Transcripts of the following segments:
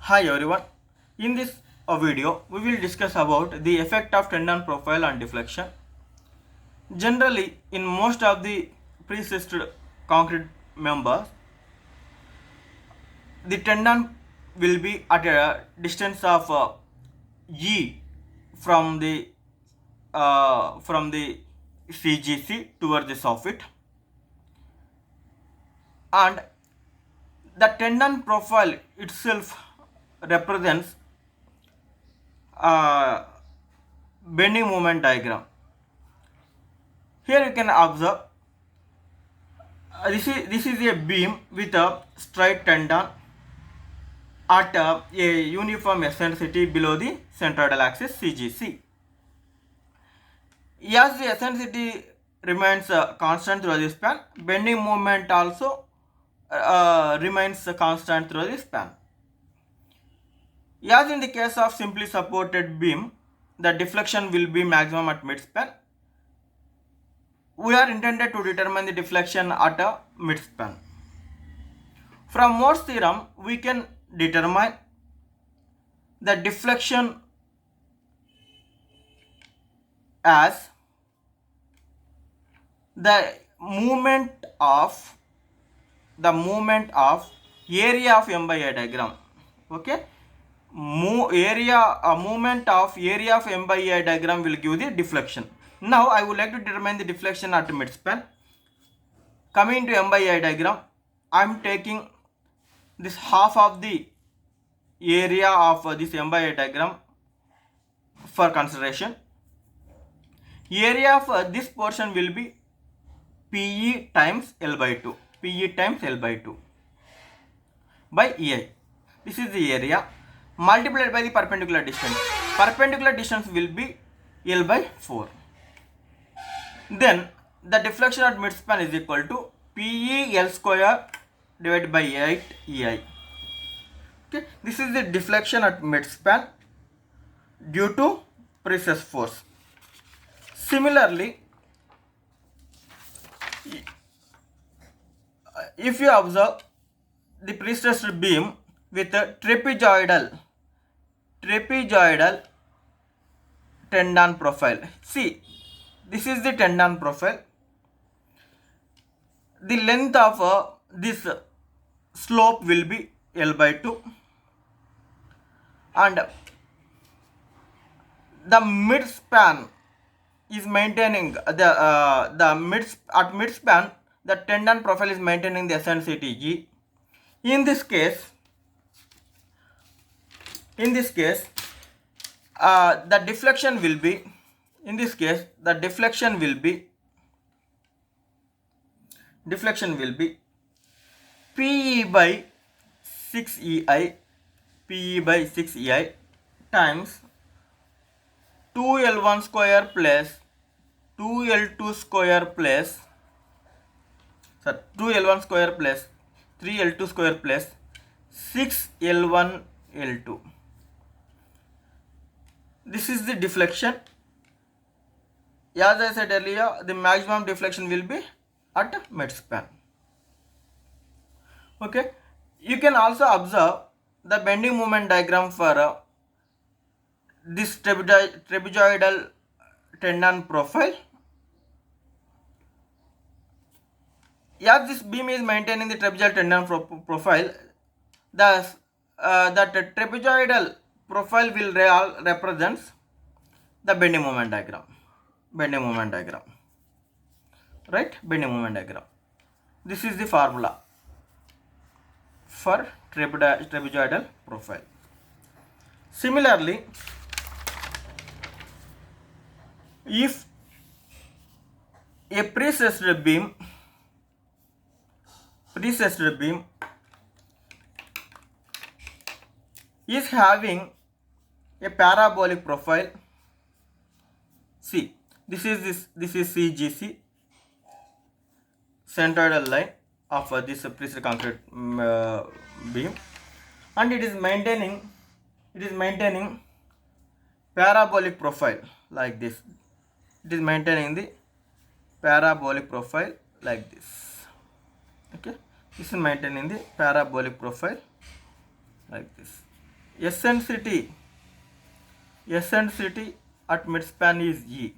Hi everyone. In this video, we will discuss about the effect of tendon profile on deflection. Generally, in most of the pre-stressed concrete members, the tendon will be at a distance of E from the CGC towards the soffit, and the tendon profile itself represents bending moment diagram. Here you can observe this is a beam with a straight tendon at a uniform eccentricity below the centroidal axis CGC. As the eccentricity remains constant through the span, bending moment also remains constant through the span. As in the case of simply supported beam, the deflection will be maximum at midspan. We are intended to determine the deflection at a midspan. From Morse theorem, we can determine the deflection as the movement of area of M by A diagram. Okay, movement of area of M by A diagram will give the deflection. Now I would like to determine the deflection at midspan. Coming to M by A diagram, I am taking this half of the area of this M by A diagram for consideration. Area of this portion will be PE times L by 2. PE times L by 2 by EI. This is the area multiplied by the perpendicular distance. Perpendicular distance will be L by 4. Then the deflection at midspan is equal to PE L square divided by 8 EI. Okay, this is the deflection at midspan due to pre-stress force. Similarly, if you observe the pre-stressed beam with a trapezoidal tendon profile. See, this is the tendon profile. The length of this slope will be L by 2, and the midspan is maintaining at midspan the tendon profile is maintaining the eccentricity G. In this case, the deflection will be PE by 6 EI times 2L1 square plus 2L2 square plus 2L1 square plus 3L2 square plus 6L1 L2. This is the deflection. As I said earlier, the maximum deflection will be at midspan. Okay, you can also observe the bending moment diagram for this trapezoidal tendon profile. As this beam is maintaining the trapezoidal tendon profile, thus that trapezoidal profile will represents the bending moment diagram. Right? Bending moment diagram. This is the formula for trapezoidal profile. Similarly, if a pre-stressed beam is having a parabolic profile. See, this is CGC, centroidal line of this pre-stressed concrete beam, and it is maintaining parabolic profile like this. It is maintaining the parabolic profile like this. Okay, this is maintaining the parabolic profile like this. eccentricity at midspan is E.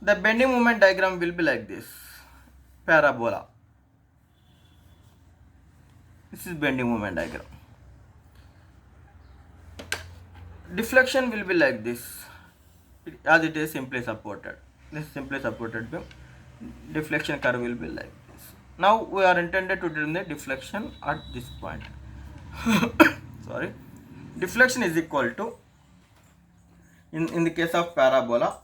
The bending moment diagram will be like this, parabola. This is bending moment diagram. Deflection will be like this, as it is simply supported. This is simply supported beam. Deflection curve will be like this. Now we are intended to determine the deflection at this point. Sorry. Deflection is equal to, in the case of parabola,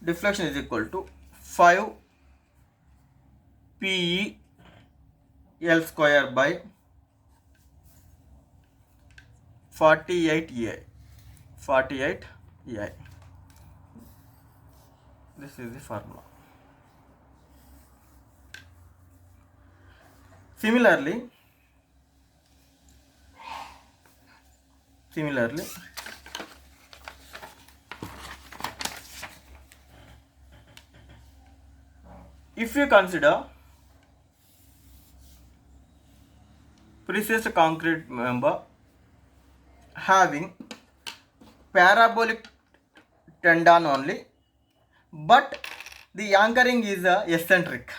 deflection is equal to 5 PE L square by 48 EI. 48 EI. This is the formula. Similarly, if you consider precessed concrete member having parabolic tendon only, but the anchoring is eccentric.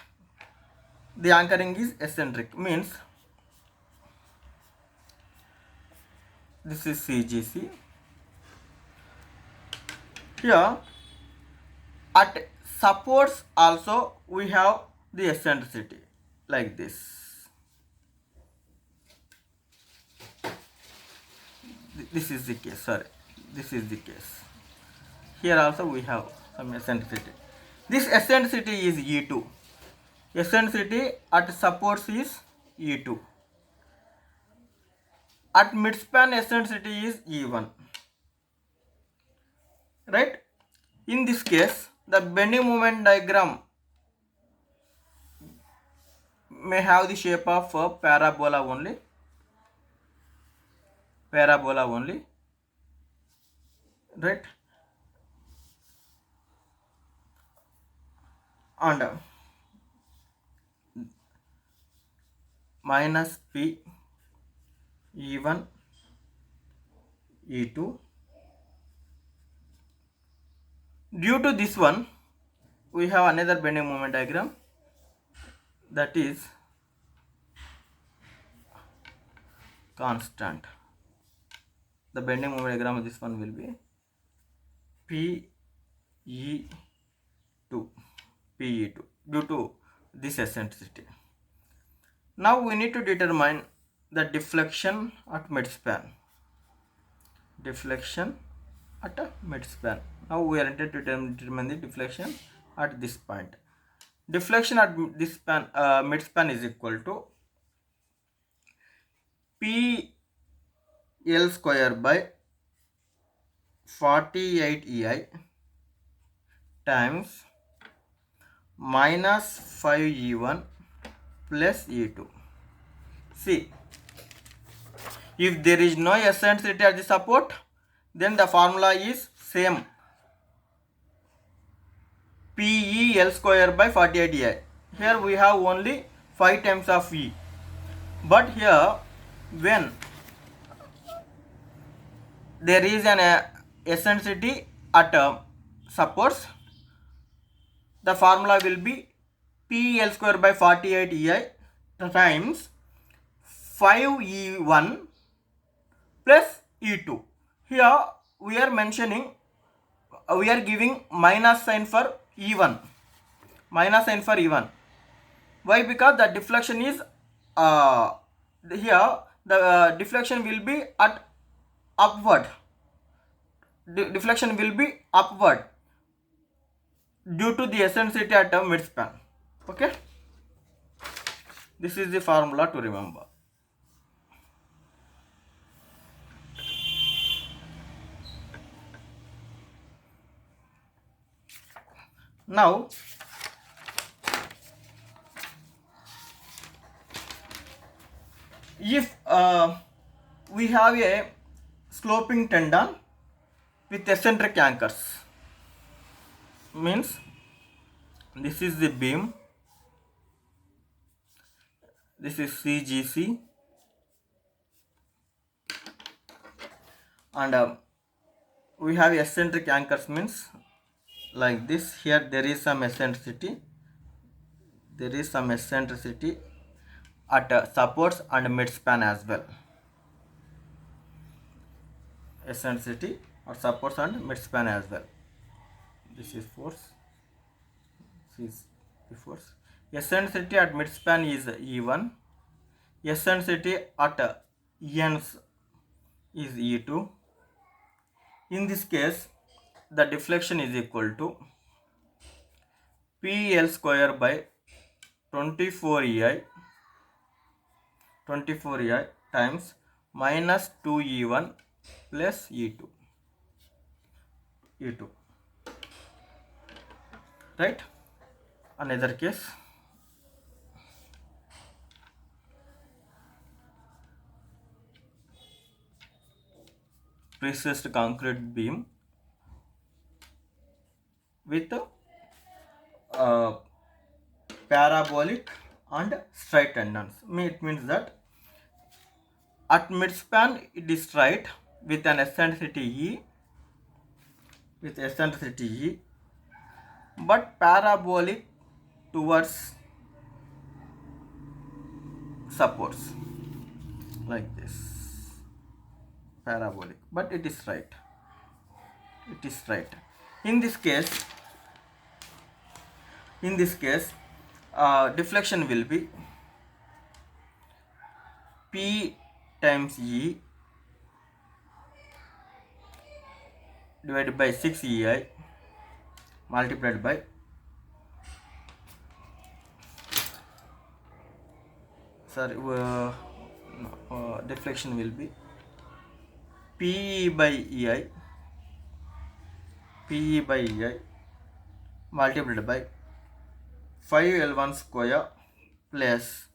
The anchoring is eccentric, means this is CGC. Here at supports also we have the eccentricity like this. This is the case, sorry. This is the case. Here also we have some eccentricity. This eccentricity is E2. Eccentricity at supports is E2. At midspan eccentricity is E1. Right? In this case, the bending moment diagram may have the shape of a parabola only. Right? And minus P E1 E2. Due to this one, we have another bending moment diagram, that is constant. The bending moment diagram of this one will be PE2 due to this eccentricity. Now we need to determine the deflection at midspan. Now we are intended to determine the deflection at this point. Deflection at this midspan is equal to PL square by 48 EI times minus 5 E1 plus E2. See, if there is no eccentricity at the support, then the formula is same, PE L square by 48 EI. Here we have only 5 times of E. But here, when there is an eccentricity at supports, the formula will be PE L square by 48 EI times 5 E1 plus E2. Here we are mentioning, we are giving minus sign for E1. Why? Because the deflection is here the deflection will be at upward. Deflection will be upward due to the eccentricity at midspan. Okay, this is the formula to remember. Now if we have a sloping tendon with eccentric anchors, means this is the beam, this is CGC, and we have eccentric anchors means like this. Here there is some eccentricity, at supports and midspan as well. Eccentricity at supports and midspan as well. This is force, this is the force. Eccentricity at midspan is E1, eccentricity at ends is E2. In this case, the deflection is equal to PL square by 24 EI times minus 2E1 plus E2. Right? Another case. Precessed concrete beam with parabolic and straight tendons. It means that at midspan it is straight with an eccentricity E, but parabolic towards supports like this. Parabolic, but it is straight. In this case, deflection will be P times E divided by 6 EI multiplied by deflection will be PE by EI multiplied by 5L1 square plus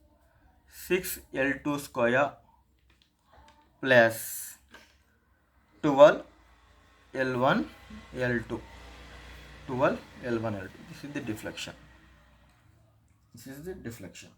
6L2 square plus 12L1 L2. This is the deflection.